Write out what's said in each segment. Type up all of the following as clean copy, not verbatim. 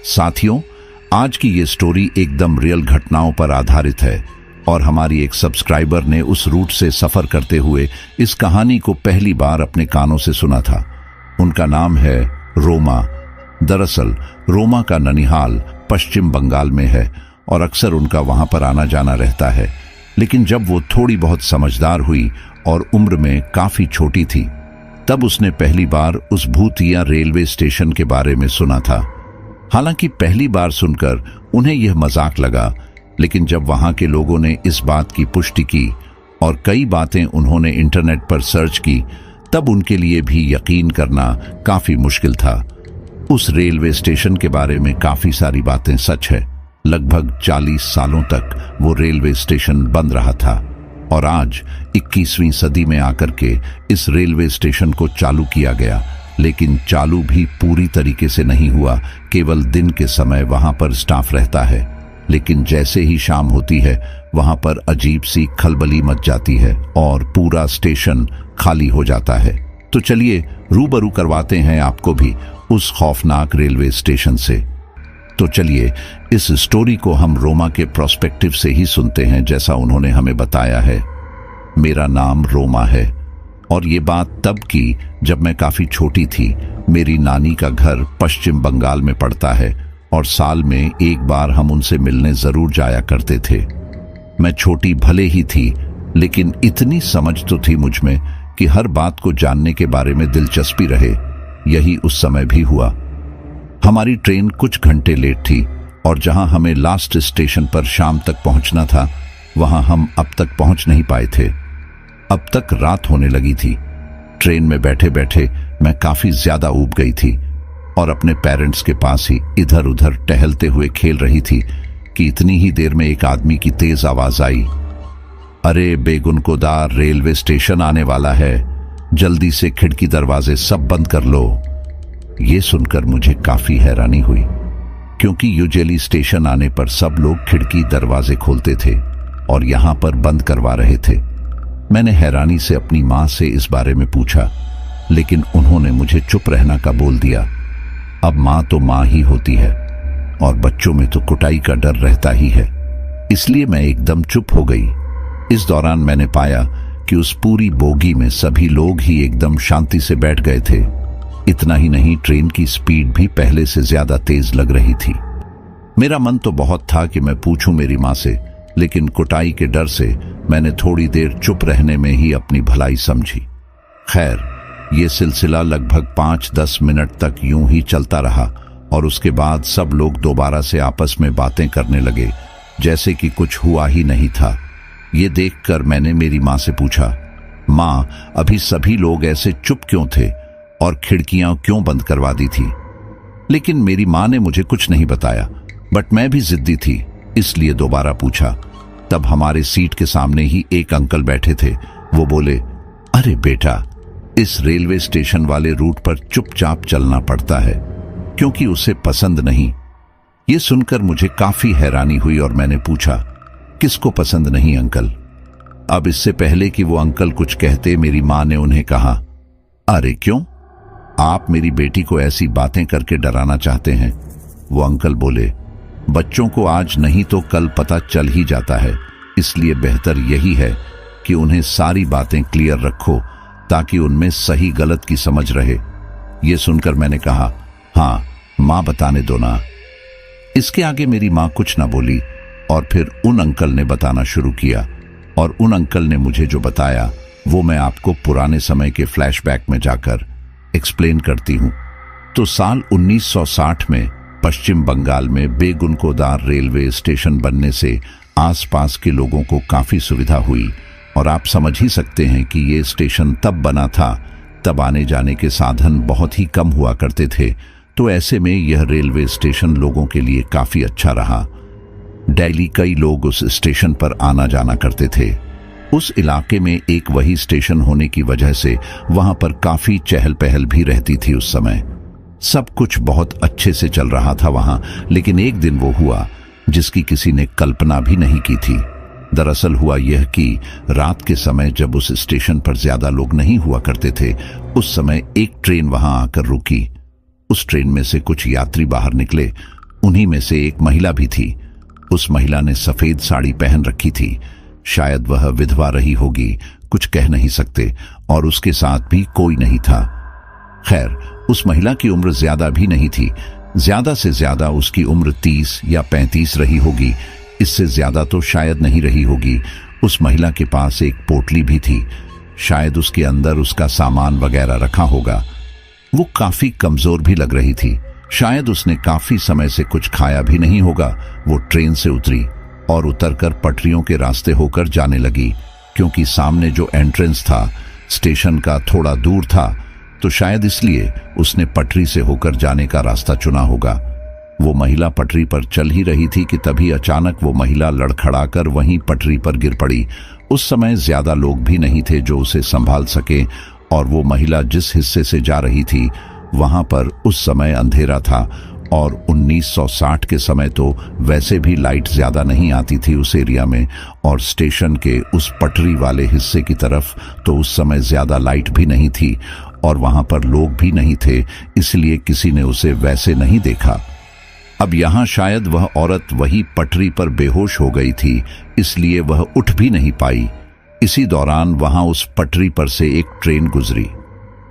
साथियों, आज की ये स्टोरी एकदम रियल घटनाओं पर आधारित है और हमारी एक सब्सक्राइबर ने उस रूट से सफर करते हुए इस कहानी को पहली बार अपने कानों से सुना था। उनका नाम है रोमा। दरअसल रोमा का ननिहाल पश्चिम बंगाल में है और अक्सर उनका वहां पर आना जाना रहता है। लेकिन जब वो थोड़ी बहुत समझदार हुई और उम्र में काफी छोटी थी, तब उसने पहली बार उस भूतिया रेलवे स्टेशन के बारे में सुना था। हालांकि पहली बार सुनकर उन्हें यह मजाक लगा, लेकिन जब वहां के लोगों ने इस बात की पुष्टि की और कई बातें उन्होंने इंटरनेट पर सर्च की, तब उनके लिए भी यकीन करना काफी मुश्किल था। उस रेलवे स्टेशन के बारे में काफी सारी बातें सच है। लगभग 40 सालों तक वो रेलवे स्टेशन बंद रहा था और आज 21वीं सदी में आकर के इस रेलवे स्टेशन को चालू किया गया। लेकिन चालू भी पूरी तरीके से नहीं हुआ। केवल दिन के समय वहां पर स्टाफ रहता है, लेकिन जैसे ही शाम होती है वहां पर अजीब सी खलबली मच जाती है और पूरा स्टेशन खाली हो जाता है। तो चलिए रूबरू करवाते हैं आपको भी उस खौफनाक रेलवे स्टेशन से। तो चलिए इस स्टोरी को हम रोमा के प्रोस्पेक्टिव से ही सुनते हैं, जैसा उन्होंने हमें बताया है। मेरा नाम रोमा है और ये बात तब की जब मैं काफी छोटी थी। मेरी नानी का घर पश्चिम बंगाल में पड़ता है और साल में एक बार हम उनसे मिलने जरूर जाया करते थे। मैं छोटी भले ही थी, लेकिन इतनी समझ तो थी मुझ में कि हर बात को जानने के बारे में दिलचस्पी रहे। यही उस समय भी हुआ। हमारी ट्रेन कुछ घंटे लेट थी और जहां हमें लास्ट स्टेशन पर शाम तक पहुंचना था, वहां हम अब तक पहुंच नहीं पाए थे। अब तक रात होने लगी थी। ट्रेन में बैठे बैठे मैं काफी ज्यादा ऊब गई थी और अपने पेरेंट्स के पास ही इधर उधर टहलते हुए खेल रही थी कि इतनी ही देर में एक आदमी की तेज आवाज आई, अरे बेगुनकोदार रेलवे स्टेशन आने वाला है, जल्दी से खिड़की दरवाजे सब बंद कर लो। ये सुनकर मुझे काफी हैरानी हुई, क्योंकि यूजुअली स्टेशन आने पर सब लोग खिड़की दरवाजे खोलते थे और यहां पर बंद करवा रहे थे। मैंने हैरानी से अपनी मां से इस बारे में पूछा, लेकिन उन्होंने मुझे चुप रहना का बोल दिया। अब मां तो मां ही होती है और बच्चों में तो कुटाई का डर रहता ही है, इसलिए मैं एकदम चुप हो गई। इस दौरान मैंने पाया कि उस पूरी बोगी में सभी लोग ही एकदम शांति से बैठ गए थे। इतना ही नहीं, ट्रेन की स्पीड भी पहले से ज्यादा तेज लग रही थी। मेरा मन तो बहुत था कि मैं पूछूं मेरी मां से, लेकिन कुटाई के डर से मैंने थोड़ी देर चुप रहने में ही अपनी भलाई समझी। खैर, ये सिलसिला लगभग 5-10 मिनट तक यूं ही चलता रहा और उसके बाद सब लोग दोबारा से आपस में बातें करने लगे, जैसे कि कुछ हुआ ही नहीं था। ये देखकर मैंने मेरी मां से पूछा, मां, अभी सभी लोग ऐसे चुप क्यों थे और खिड़कियां क्यों बंद करवा दी थी? लेकिन मेरी मां ने मुझे कुछ नहीं बताया, बट मैं भी जिद्दी थी, इसलिए दोबारा पूछा। तब हमारे सीट के सामने ही एक अंकल बैठे थे। वो बोले, अरे बेटा, इस रेलवे स्टेशन वाले रूट पर चुपचाप चलना पड़ता है, क्योंकि उसे पसंद नहीं। ये सुनकर मुझे काफी हैरानी हुई और मैंने पूछा, किसको पसंद नहीं अंकल? अब इससे पहले कि वो अंकल कुछ कहते, मेरी मां ने उन्हें कहा, अरे क्यों, आप मेरी बेटी को ऐसी बातें करके डराना चाहते हैं? वो अंकल बोले, बच्चों को आज नहीं तो कल पता चल ही जाता है, इसलिए बेहतर यही है कि उन्हें सारी बातें क्लियर रखो ताकि उनमें सही गलत की समझ रहे। ये सुनकर मैंने कहा, हाँ मां, बताने दो ना। इसके आगे मेरी मां कुछ ना बोली और फिर उन अंकल ने बताना शुरू किया और उन अंकल ने मुझे जो बताया वो मैं आपको पुराने समय के फ्लैशबैक में जाकर एक्सप्लेन करती हूं। तो साल 1960 में पश्चिम बंगाल में बेगुनकोदार रेलवे स्टेशन बनने से आसपास के लोगों को काफी सुविधा हुई और आप समझ ही सकते हैं कि ये स्टेशन तब बना था, तब आने जाने के साधन बहुत ही कम हुआ करते थे। तो ऐसे में यह रेलवे स्टेशन लोगों के लिए काफी अच्छा रहा। डेली कई लोग उस स्टेशन पर आना जाना करते थे। उस इलाके में एक वही स्टेशन होने की वजह से वहां पर काफी चहल पहल भी रहती थी। उस समय सब कुछ बहुत अच्छे से चल रहा था वहां, लेकिन एक दिन वो हुआ जिसकी किसी ने कल्पना भी नहीं की थी। दरअसल हुआ यह कि रात के समय जब उस स्टेशन पर ज्यादा लोग नहीं हुआ करते थे, उस समय एक ट्रेन वहां आकर रुकी। उस ट्रेन में से कुछ यात्री बाहर निकले उन्हीं में से एक महिला भी थी। उस महिला ने सफेद साड़ी पहन रखी थी। शायद वह विधवा रही होगी, कुछ कह नहीं सकते, और उसके साथ भी कोई नहीं था। खैर, उस महिला की उम्र ज्यादा भी नहीं थी। ज्यादा से ज्यादा उसकी उम्र 30 या 35 रही होगी, इससे ज्यादा तो शायद नहीं रही होगी। उस महिला के पास एक पोटली भी थी, शायद उसके अंदर उसका सामान वगैरह रखा होगा। वो काफी कमजोर भी लग रही थी, शायद उसने काफी समय से कुछ खाया भी नहीं होगा। वो ट्रेन से उतरी और उतरकर पटरियों के रास्ते होकर जाने लगी। क्योंकि सामने जो एंट्रेंस था स्टेशन का थोड़ा दूर था, तो शायद इसलिए उसने पटरी से होकर जाने का रास्ता चुना होगा। वो महिला पटरी पर चल ही रही थी कि तभी अचानक वो महिला लड़खड़ाकर वहीं पटरी पर गिर पड़ी। उस समय ज्यादा लोग भी नहीं थे जो उसे संभाल सके, और वो महिला जिस हिस्से से जा रही थी वहां पर उस समय अंधेरा था, और 1960 के समय तो वैसे भी लाइट ज्यादा नहीं आती थी उस एरिया में, और स्टेशन के उस पटरी वाले हिस्से की तरफ तो उस समय ज्यादा लाइट भी नहीं थी, और वहां पर लोग भी नहीं थे, इसलिए किसी ने उसे वैसे नहीं देखा। अब यहां शायद वह औरत वही पटरी पर बेहोश हो गई थी, इसलिए वह उठ भी नहीं पाई। इसी दौरान वहां उस पटरी पर से एक ट्रेन गुजरी।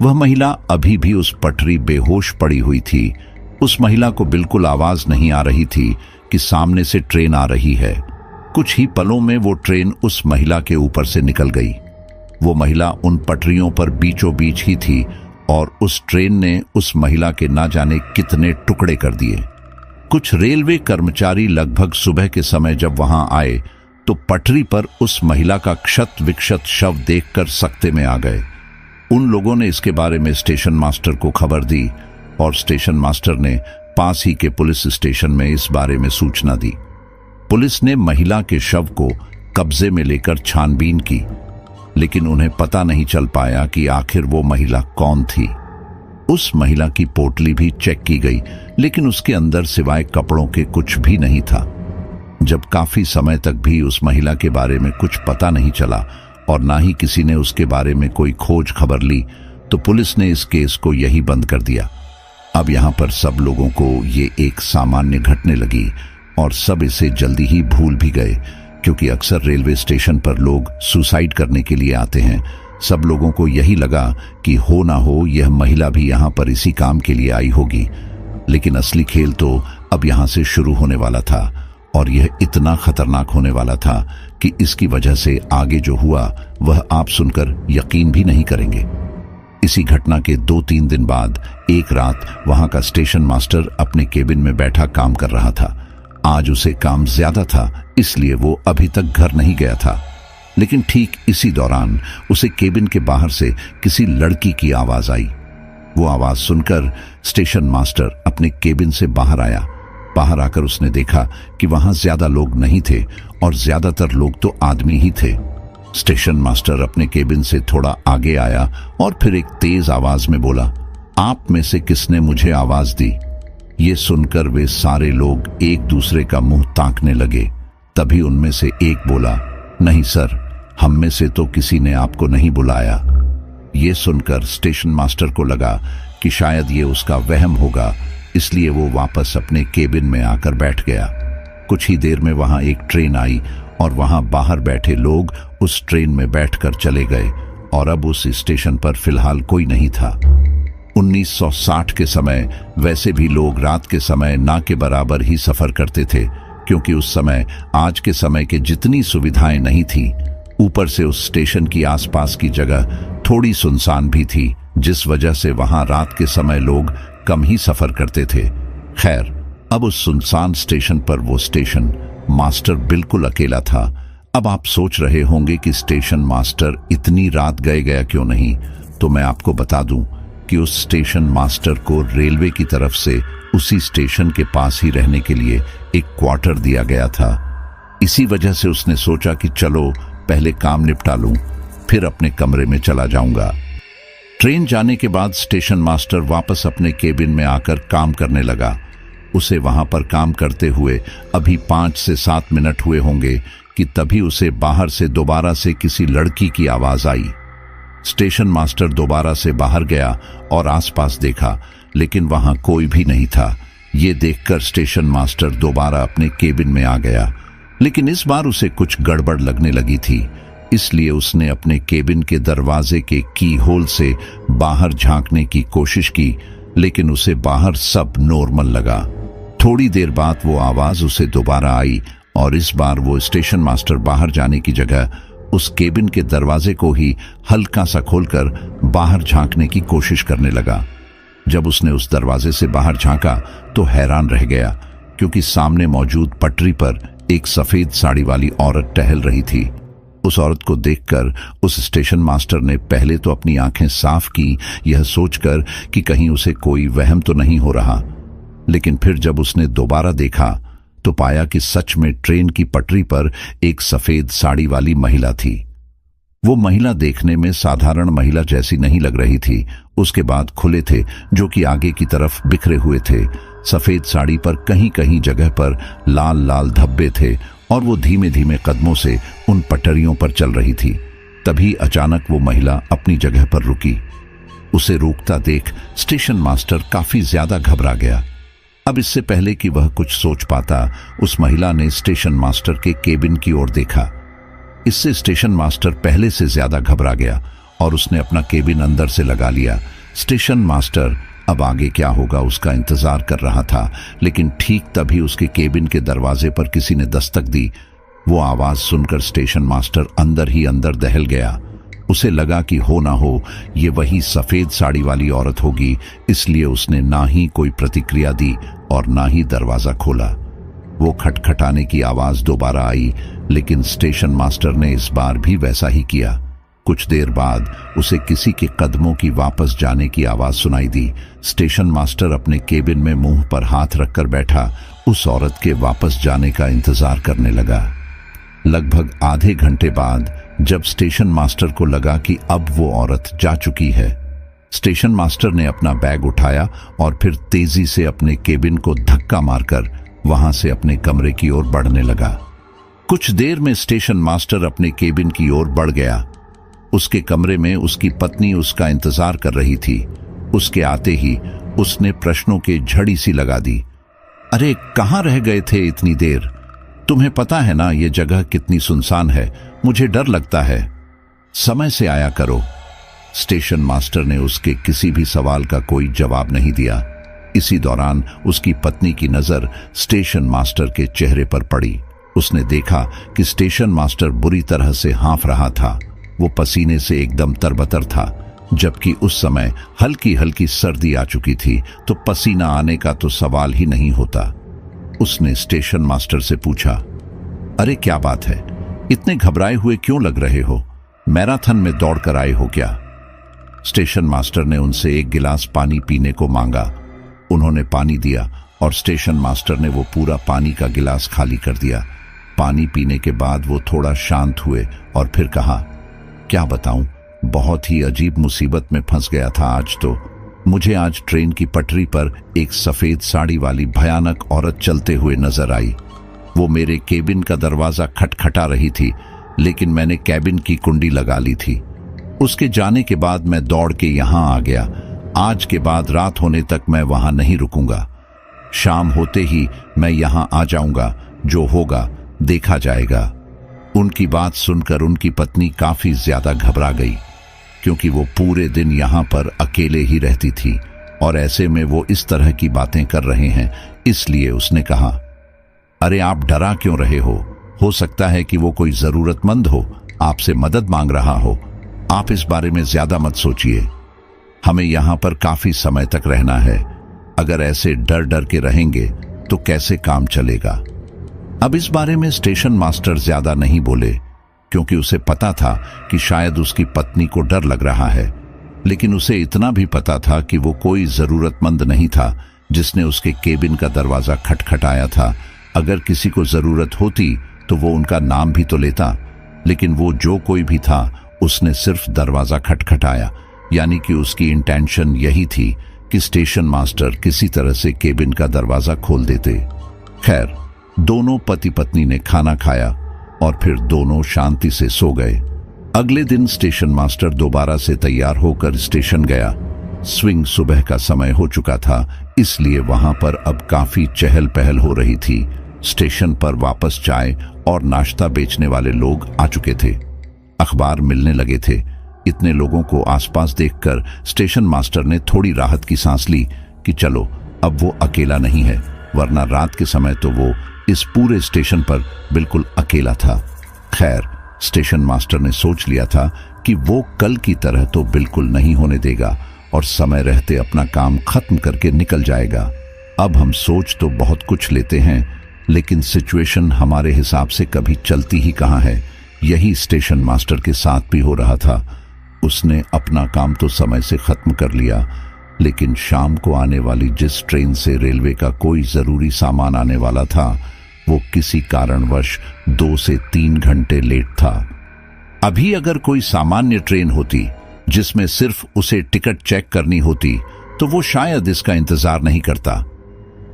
वह महिला अभी भी उस पटरी बेहोश पड़ी हुई थी। उस महिला को बिल्कुल आवाज नहीं आ रही थी कि सामने से ट्रेन आ रही है। कुछ ही पलों में वो ट्रेन उस महिला के ऊपर से निकल गई। वो महिला उन पटरियों पर बीचों बीच ही थी, और उस ट्रेन ने उस महिला के ना जाने कितने टुकड़े कर दिए। कुछ रेलवे कर्मचारी लगभग सुबह के समय जब वहां आए तो पटरी पर उस महिला का क्षत विक्षत शव देखकर सकते में आ गए। उन लोगों ने इसके बारे में स्टेशन मास्टर को खबर दी, और स्टेशन मास्टर ने पास ही के पुलिस स्टेशन में इस बारे में सूचना दी। पुलिस ने महिला के शव को कब्जे में लेकर छानबीन की, लेकिन उन्हें पता नहीं चल पाया कि आखिर वो महिला कौन थी। उस महिला की पोटली भी चेक की गई, लेकिन उसके अंदर सिवाय कपड़ों के कुछ भी नहीं था। जब काफी समय तक भी उस महिला के बारे में कुछ पता नहीं चला और ना ही किसी ने उसके बारे में कोई खोज खबर ली, तो पुलिस ने इस केस को यही बंद कर दिया। अब यहाँ पर सब लोगों को ये एक सामान्य घटने लगी, और सब इसे जल्दी ही भूल भी गए, क्योंकि अक्सर रेलवे स्टेशन पर लोग सुसाइड करने के लिए आते हैं। सब लोगों को यही लगा कि हो ना हो यह महिला भी यहाँ पर इसी काम के लिए आई होगी, लेकिन असली खेल तो अब यहाँ से शुरू होने वाला था, और यह इतना खतरनाक होने वाला था कि इसकी वजह से आगे जो हुआ वह आप सुनकर यकीन भी नहीं करेंगे। इसी घटना के 2-3 दिन बाद एक रात वहां का स्टेशन मास्टर अपने केबिन में बैठा काम कर रहा था। आज उसे काम ज्यादा था, इसलिए वो अभी तक घर नहीं गया था। लेकिन ठीक इसी दौरान उसे केबिन के बाहर से किसी लड़की की आवाज आई। वो आवाज सुनकर स्टेशन मास्टर अपने केबिन से बाहर आया। बाहर आकर उसने देखा कि वहां ज्यादा लोग नहीं थे, और ज्यादातर लोग तो आदमी ही थे। स्टेशन मास्टर अपने केबिन से थोड़ा आगे आया और फिर एक तेज आवाज में बोला, आप में से किसने मुझे आवाज दी? ये सुनकर वे सारे लोग एक दूसरे का मुंह ताकने लगे। तभी उनमें से एक बोला, नहीं सर, हम में से तो किसी ने आपको नहीं बुलाया। ये सुनकर स्टेशन मास्टर को लगा कि शायद ये उसका वहम होगा, इसलिए वो वापस अपने केबिन में आकर बैठ गया। कुछ ही देर में वहां एक ट्रेन आई, और वहां बाहर बैठे लोग उस ट्रेन में बैठकर चले गए, और अब उस स्टेशन पर फिलहाल कोई नहीं था। 1960 के समय वैसे भी लोग रात के समय ना के बराबर ही सफर करते थे, क्योंकि उस समय आज के समय के जितनी सुविधाएं नहीं थी। ऊपर से उस स्टेशन की आसपास की जगह थोड़ी सुनसान भी थी, जिस वजह से वहां रात के समय लोग कम ही सफर करते थे। खैर, अब उस सुनसान स्टेशन पर वो स्टेशन मास्टर बिल्कुल अकेला था। अब आप सोच रहे होंगे कि स्टेशन मास्टर इतनी रात गया क्यों नहीं, तो मैं आपको बता दूं कि उस स्टेशन मास्टर को रेलवे की तरफ से उसी स्टेशन के पास ही रहने के लिए एक क्वार्टर दिया गया था। इसी वजह से उसने सोचा कि चलो पहले काम निपटा लूं, फिर अपने कमरे में चला जाऊंगा। ट्रेन जाने के बाद स्टेशन मास्टर वापस अपने केबिन में आकर काम करने लगा। उसे वहां पर काम करते हुए अभी 5 से 7 मिनट हुए होंगे कि तभी उसे बाहर से दोबारा से किसी लड़की की आवाज आई। स्टेशन मास्टर दोबारा से बाहर गया और आसपास देखा, लेकिन वहां कोई भी नहीं था। ये देखकर स्टेशन मास्टर दोबारा अपने केबिन में आ गया, लेकिन इस बार उसे कुछ गड़बड़ लगने लगी थी। इसलिए उसने अपने केबिन के दरवाजे के की होल से बाहर झांकने की कोशिश की, लेकिन उसे बाहर सब नॉर्मल लगा। थोड़ी देर बाद वो आवाज उसे दोबारा आई और इस बार वो स्टेशन मास्टर बाहर जाने की जगह उस केबिन के दरवाजे को ही हल्का सा खोलकर बाहर झांकने की कोशिश करने लगा। जब उसने उस दरवाजे से बाहर झांका तो हैरान रह गया, क्योंकि सामने मौजूद पटरी पर एक सफेद साड़ी वाली औरत टहल रही थी। उस औरत को देखकर उस स्टेशन मास्टर ने पहले तो अपनी आंखें साफ की, यह सोचकर कि कहीं उसे कोई वहम तो नहीं हो रहा, लेकिन फिर जब उसने दोबारा देखा तो पाया कि सच में ट्रेन की पटरी पर एक सफेद साड़ी वाली महिला थी। वो महिला देखने में साधारण महिला जैसी नहीं लग रही थी। उसके बाद खुले थे जो कि आगे की तरफ बिखरे हुए थे। सफेद साड़ी पर कहीं कहीं जगह पर लाल लाल धब्बे थे और वो धीमे धीमे कदमों से उन पटरियों पर चल रही थी। तभी अचानक वो महिला अपनी जगह पर रुकी। उसे रुकता देख स्टेशन मास्टर काफी ज्यादा घबरा गया। अब इससे पहले कि वह कुछ सोच पाता, उस महिला ने स्टेशन मास्टर के केबिन की ओर देखा। इससे स्टेशन मास्टर पहले से ज्यादा घबरा गया और उसने अपना केबिन अंदर से लगा लिया। स्टेशन मास्टर अब आगे क्या होगा उसका इंतजार कर रहा था, लेकिन ठीक तभी उसके केबिन के दरवाजे पर किसी ने दस्तक दी। वो आवाज सुनकर स्टेशन मास्टर अंदर ही अंदर दहल गया। उसे लगा कि हो ना हो ये वही सफेद साड़ी वाली औरत होगी, इसलिए उसने ना ही कोई प्रतिक्रिया दी और ना ही दरवाजा खोला। वो खटखटाने की आवाज दोबारा आई, लेकिन स्टेशन मास्टर ने इस बार भी वैसा ही किया। कुछ देर बाद उसे किसी के कदमों की वापस जाने की आवाज सुनाई दी। स्टेशन मास्टर अपने केबिन में मुंह पर हाथ रखकर बैठा उस औरत के वापस जाने का इंतजार करने लगा। लगभग आधे घंटे बाद जब स्टेशन मास्टर को लगा कि अब वो औरत जा चुकी है, स्टेशन मास्टर ने अपना बैग उठाया और फिर तेजी से अपने केबिन को धक्का मारकर वहां से अपने कमरे की ओर बढ़ने लगा। कुछ देर में स्टेशन मास्टर अपने केबिन की ओर बढ़ गया। उसके कमरे में उसकी पत्नी उसका इंतजार कर रही थी। उसके आते ही उसने प्रश्नों के झड़ी सी लगा दी। अरे कहाँ रह गए थे इतनी देर? तुम्हें पता है ना ये जगह कितनी सुनसान है, मुझे डर लगता है। समय से आया करो। स्टेशन मास्टर ने उसके किसी भी सवाल का कोई जवाब नहीं दिया। इसी दौरान उसकी पत्नी की नजर स्टेशन मास्टर के चेहरे पर पड़ी। उसने देखा कि स्टेशन मास्टर बुरी तरह से हाँफ रहा था। वो पसीने से एकदम तरबतर था, जबकि उस समय हल्की हल्की सर्दी आ चुकी थी, तो पसीना आने का तो सवाल ही नहीं होता। उसने स्टेशन मास्टर से पूछा, अरे क्या बात है, इतने घबराए हुए क्यों लग रहे हो? मैराथन में दौड़कर आए हो क्या? स्टेशन मास्टर ने उनसे एक गिलास पानी पीने को मांगा। उन्होंने पानी दिया और स्टेशन मास्टर ने वो पूरा पानी का गिलास खाली कर दिया। पानी पीने के बाद वो थोड़ा शांत हुए और फिर कहा, क्या बताऊं, बहुत ही अजीब मुसीबत में फंस गया था आज तो। मुझे आज ट्रेन की पटरी पर एक सफेद साड़ी वाली भयानक औरत चलते हुए नजर आई। वो मेरे केबिन का दरवाजा खटखटा रही थी, लेकिन मैंने केबिन की कुंडी लगा ली थी। उसके जाने के बाद मैं दौड़ के यहां आ गया। आज के बाद रात होने तक मैं वहां नहीं रुकूंगा। शाम होते ही मैं यहां आ जाऊंगा, जो होगा देखा जाएगा। उनकी बात सुनकर उनकी पत्नी काफी ज्यादा घबरा गई, क्योंकि वो पूरे दिन यहां पर अकेले ही रहती थी और ऐसे में वो इस तरह की बातें कर रहे हैं। इसलिए उसने कहा, अरे आप डरा क्यों रहे हो सकता है कि वो कोई जरूरतमंद हो, आपसे मदद मांग रहा हो। आप इस बारे में ज्यादा मत सोचिए। हमें यहां पर काफी समय तक रहना है। अगर ऐसे डर डर के रहेंगे तो कैसे काम चलेगा? अब इस बारे में स्टेशन मास्टर ज्यादा नहीं बोले, क्योंकि उसे पता था कि शायद उसकी पत्नी को डर लग रहा है, लेकिन उसे इतना भी पता था कि वो कोई जरूरतमंद नहीं था जिसने उसके केबिन का दरवाजा खटखटाया था। अगर किसी को जरूरत होती तो वो उनका नाम भी तो लेता, लेकिन वो जो कोई भी था उसने सिर्फ दरवाजा खटखटाया, यानी कि उसकी इंटेंशन यही थी कि स्टेशन मास्टर किसी तरह से केबिन का दरवाजा खोल देते। खैर, दोनों पति पत्नी ने खाना खाया और फिर दोनों शांति से सो गए। अगले दिन स्टेशन मास्टर दोबारा से तैयार होकर स्टेशन गया। स्विंग सुबह का समय हो चुका था, इसलिए वहां पर अब काफी चहल पहल हो रही थी। स्टेशन पर वापस चाय और नाश्ता बेचने वाले लोग आ चुके थे। अखबार मिलने लगे थे। इतने लोगों को आसपास देखकर स्टेशन मास्टर ने थोड़ी राहत की सांस ली कि चलो अब वो अकेला नहीं है, वरना रात के समय तो वो इस पूरे स्टेशन पर बिल्कुल अकेला था। खैर, स्टेशन मास्टर ने सोच लिया था कि वो कल की तरह तो बिल्कुल नहीं होने देगा और समय रहते अपना काम खत्म करके निकल जाएगा। अब हम सोच तो बहुत कुछ लेते हैं, लेकिन सिचुएशन हमारे हिसाब से कभी चलती ही कहाँ है। यही स्टेशन मास्टर के साथ भी हो रहा था। उसने अपना काम तो समय से खत्म कर लिया, लेकिन शाम को आने वाली जिस ट्रेन से रेलवे का कोई जरूरी सामान आने वाला था, वो किसी कारणवश 2 से 3 घंटे लेट था। अभी अगर कोई सामान्य ट्रेन होती जिसमें सिर्फ उसे टिकट चेक करनी होती तो वो शायद इसका इंतजार नहीं करता,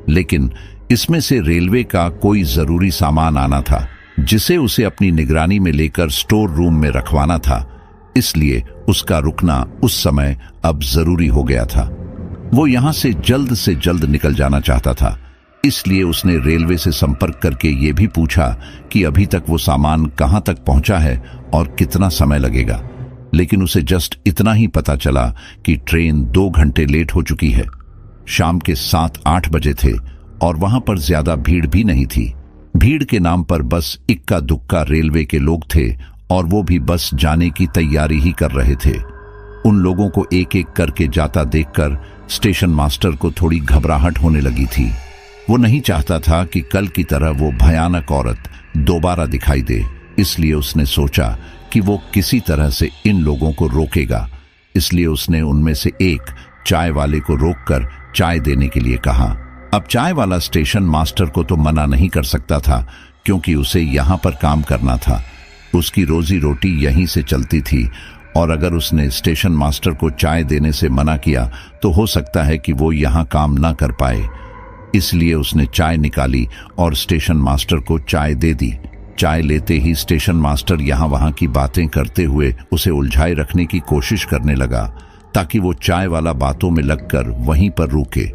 लेकिन इसमें से रेलवे का कोई जरूरी सामान आना था जिसे उसे अपनी निगरानी में लेकर स्टोर रूम में रखवाना था, इसलिए उसका रुकना उस समय अब जरूरी हो गया था। वो यहां से जल्द निकल जाना चाहता था, इसलिए उसने रेलवे से संपर्क करके ये भी पूछा कि अभी तक वो सामान कहां तक पहुंचा है और कितना समय लगेगा। लेकिन उसे जस्ट इतना ही पता चला कि ट्रेन 2 घंटे लेट हो चुकी है। शाम के 7-8 बजे थे और वहां पर ज्यादा भीड़ भी नहीं थी। भीड़ के नाम पर बस इक्का दुक्का रेलवे के लोग थे और वो भी बस जाने की तैयारी ही कर रहे थे। उन लोगों को एक एक करके जाता देखकर स्टेशन मास्टर को थोड़ी घबराहट होने लगी थी। वो नहीं चाहता था कि कल की तरह वो भयानक औरत दोबारा दिखाई दे, इसलिए उसने सोचा कि वो किसी तरह से इन लोगों को रोकेगा। इसलिए उसने उनमें से एक चाय वाले को रोककर चाय देने के लिए कहा। अब चाय वाला स्टेशन मास्टर को तो मना नहीं कर सकता था, क्योंकि उसे यहां पर काम करना था। उसकी रोजी रोटी यहीं से चलती थी और अगर उसने स्टेशन मास्टर को चाय देने से मना किया तो हो सकता है कि वो यहां काम ना कर पाए। इसलिए उसने चाय निकाली और स्टेशन मास्टर को चाय दे दी। चाय लेते ही स्टेशन मास्टर यहां वहां की बातें करते हुए उसे उलझाए रखने की कोशिश करने लगा, ताकि वो चाय वाला बातों में लगकर वहीं पर रुके।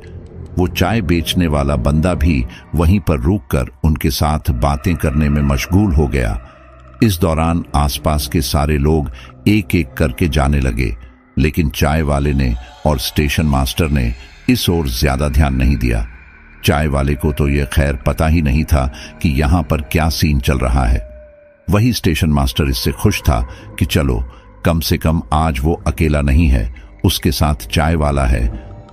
वो चाय बेचने वाला बंदा भी वहीं पर रुककर उनके साथ बातें करने में मशगूल हो गया। इस दौरान आसपास के सारे लोग एक एक करके जाने लगे, लेकिन चाय वाले ने और स्टेशन मास्टर ने इस ओर ज्यादा ध्यान नहीं दिया। चाय वाले को तो यह खैर पता ही नहीं था कि यहां पर क्या सीन चल रहा है। वही स्टेशन मास्टर इससे खुश था कि चलो कम से कम आज वो अकेला नहीं है, उसके साथ चाय वाला है,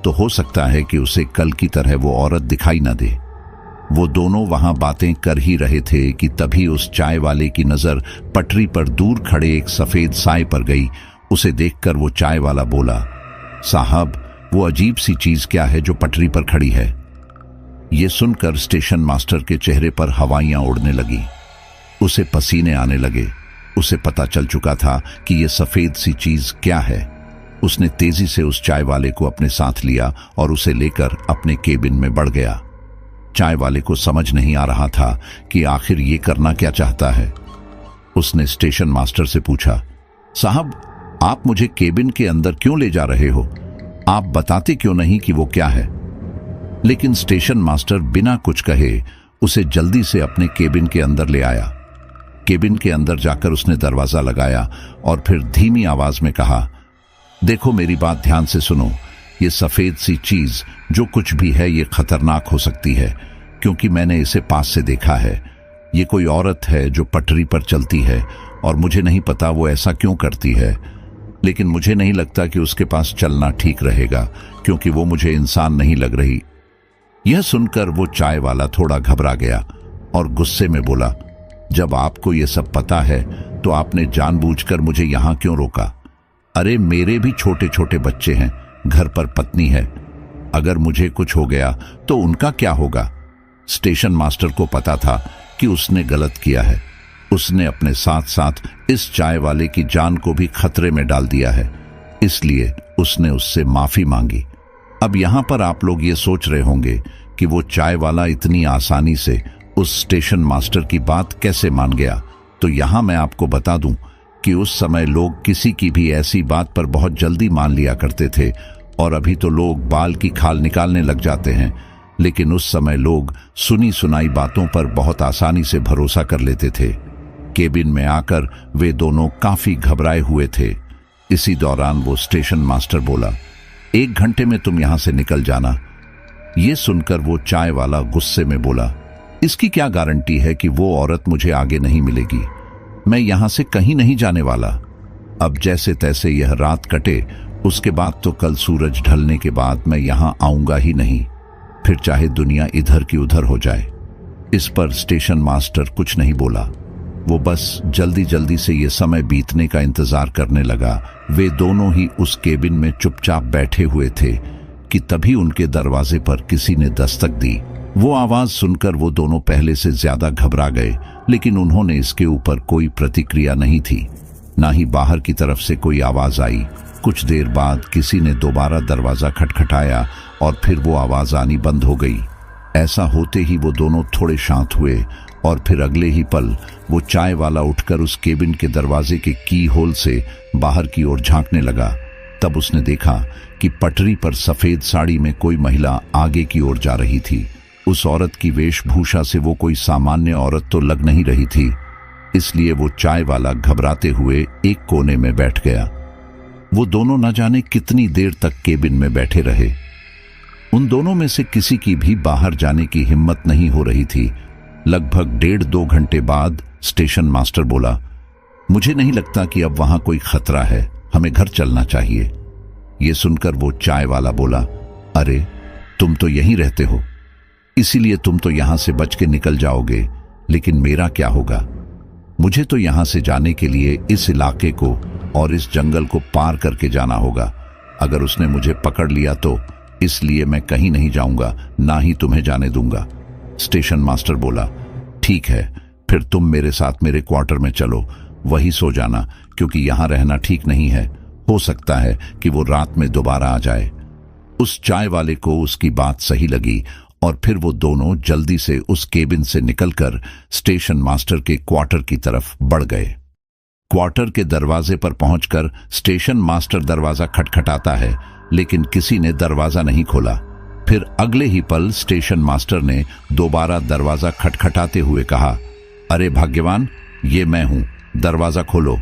तो हो सकता है कि उसे कल की तरह वो औरत दिखाई न दे। वो दोनों वहां बातें कर ही रहे थे कि तभी उस चाय वाले की नजर पटरी पर दूर खड़े एक सफेद साए पर गई। उसे देखकर वो चाय वाला बोला, साहब, वो अजीब सी चीज क्या है जो पटरी पर खड़ी है? ये सुनकर स्टेशन मास्टर के चेहरे पर हवाइयां उड़ने लगी। उसे पसीने आने लगे। उसे पता चल चुका था कि ये सफेद सी चीज क्या है। उसने तेजी से उस चाय वाले को अपने साथ लिया और उसे लेकर अपने केबिन में बढ़ गया। चाय वाले को समझ नहीं आ रहा था कि आखिर ये करना क्या चाहता है। उसने स्टेशन मास्टर से पूछा, साहब, आप मुझे केबिन के अंदर क्यों ले जा रहे हो? आप बताते क्यों नहीं कि वो क्या है? लेकिन स्टेशन मास्टर बिना कुछ कहे उसे जल्दी से अपने केबिन के अंदर ले आया। केबिन के अंदर जाकर उसने दरवाजा लगाया और फिर धीमी आवाज में कहा, देखो, मेरी बात ध्यान से सुनो। ये सफेद सी चीज जो कुछ भी है ये खतरनाक हो सकती है, क्योंकि मैंने इसे पास से देखा है। ये कोई औरत है जो पटरी पर चलती है और मुझे नहीं पता वो ऐसा क्यों करती है, लेकिन मुझे नहीं लगता कि उसके पास चलना ठीक रहेगा, क्योंकि वो मुझे इंसान नहीं लग रही। यह सुनकर वो चाय वाला थोड़ा घबरा गया और गुस्से में बोला, जब आपको ये सब पता है तो आपने जानबूझकर मुझे यहां क्यों रोका? अरे, मेरे भी छोटे छोटे बच्चे हैं, घर पर पत्नी है। अगर मुझे कुछ हो गया तो उनका क्या होगा? स्टेशन मास्टर को पता था कि उसने गलत किया है। उसने अपने साथ साथ इस चाय वाले की जान को भी खतरे में डाल दिया है, इसलिए उसने उससे माफी मांगी। अब यहां पर आप लोग ये सोच रहे होंगे कि वो चाय वाला इतनी आसानी से उस स्टेशन मास्टर की बात कैसे मान गया। तो यहां मैं आपको बता दूं कि उस समय लोग किसी की भी ऐसी बात पर बहुत जल्दी मान लिया करते थे और अभी तो लोग बाल की खाल निकालने लग जाते हैं, लेकिन उस समय लोग सुनी सुनाई बातों पर बहुत आसानी से भरोसा कर लेते थे। केबिन में आकर वे दोनों काफी घबराए हुए थे। इसी दौरान वो स्टेशन मास्टर बोला, 1 घंटे में तुम यहां से निकल जाना। ये सुनकर वो चाय वाला गुस्से में बोला, इसकी क्या गारंटी है कि वो औरत मुझे आगे नहीं मिलेगी? मैं यहां से कहीं नहीं जाने वाला। अब जैसे तैसे यह रात कटे, उसके बाद तो कल सूरज ढलने के बाद मैं यहां आऊंगा ही नहीं, फिर चाहे दुनिया इधर की उधर हो जाए। इस पर स्टेशन मास्टर कुछ नहीं बोला। वो बस जल्दी जल्दी से ये समय बीतने का इंतजार करने लगा। वे दोनों ही उस केबिन में चुपचाप बैठे हुए थे कि तभी उनके दरवाजे पर किसी ने दस्तक दी। वो आवाज सुनकर वो दोनों पहले से ज्यादा घबरा गए, लेकिन उन्होंने इसके ऊपर कोई प्रतिक्रिया नहीं थी, ना ही बाहर की तरफ से कोई आवाज आई। कुछ देर बाद किसी ने दोबारा दरवाजा खटखटाया और फिर वो आवाज आनी बंद हो गई। ऐसा होते ही वो दोनों थोड़े शांत हुए और फिर अगले ही पल वो चाय वाला उठकर उस केबिन के दरवाजे के की होल से बाहर की ओर झांकने लगा। तब उसने देखा कि पटरी पर सफेद साड़ी में कोई महिला आगे की ओर जा रही थी। उस औरत की वेशभूषा से वो कोई सामान्य औरत तो लग नहीं रही थी, इसलिए वो चाय वाला घबराते हुए एक कोने में बैठ गया। वो दोनों न जाने कितनी देर तक केबिन में बैठे रहे। उन दोनों में से किसी की भी बाहर जाने की हिम्मत नहीं हो रही थी। लगभग 1.5-2 घंटे बाद स्टेशन मास्टर बोला, मुझे नहीं लगता कि अब वहां कोई खतरा है, हमें घर चलना चाहिए। ये सुनकर वो चाय वाला बोला, अरे तुम तो यहीं रहते हो, इसीलिए तुम तो यहां से बच के निकल जाओगे, लेकिन मेरा क्या होगा? मुझे तो यहां से जाने के लिए इस इलाके को और इस जंगल को पार करके जाना होगा। अगर उसने मुझे पकड़ लिया तो, इसलिए मैं कहीं नहीं जाऊंगा, ना ही तुम्हें जाने दूंगा। स्टेशन मास्टर बोला, ठीक है, फिर तुम मेरे साथ मेरे क्वार्टर में चलो, वही सो जाना, क्योंकि यहां रहना ठीक नहीं है। हो सकता है कि वो रात में दोबारा आ जाए। उस चाय वाले को उसकी बात सही लगी और फिर वो दोनों जल्दी से उस केबिन से निकलकर स्टेशन मास्टर के क्वार्टर की तरफ बढ़ गए। क्वार्टर के दरवाजे पर पहुंचकर स्टेशन मास्टर दरवाजा खटखटाता है, लेकिन किसी ने दरवाजा नहीं खोला। फिर अगले ही पल स्टेशन मास्टर ने दोबारा दरवाजा खटखटाते हुए कहा, अरे भाग्यवान, ये मैं हूं, दरवाजा खोलो।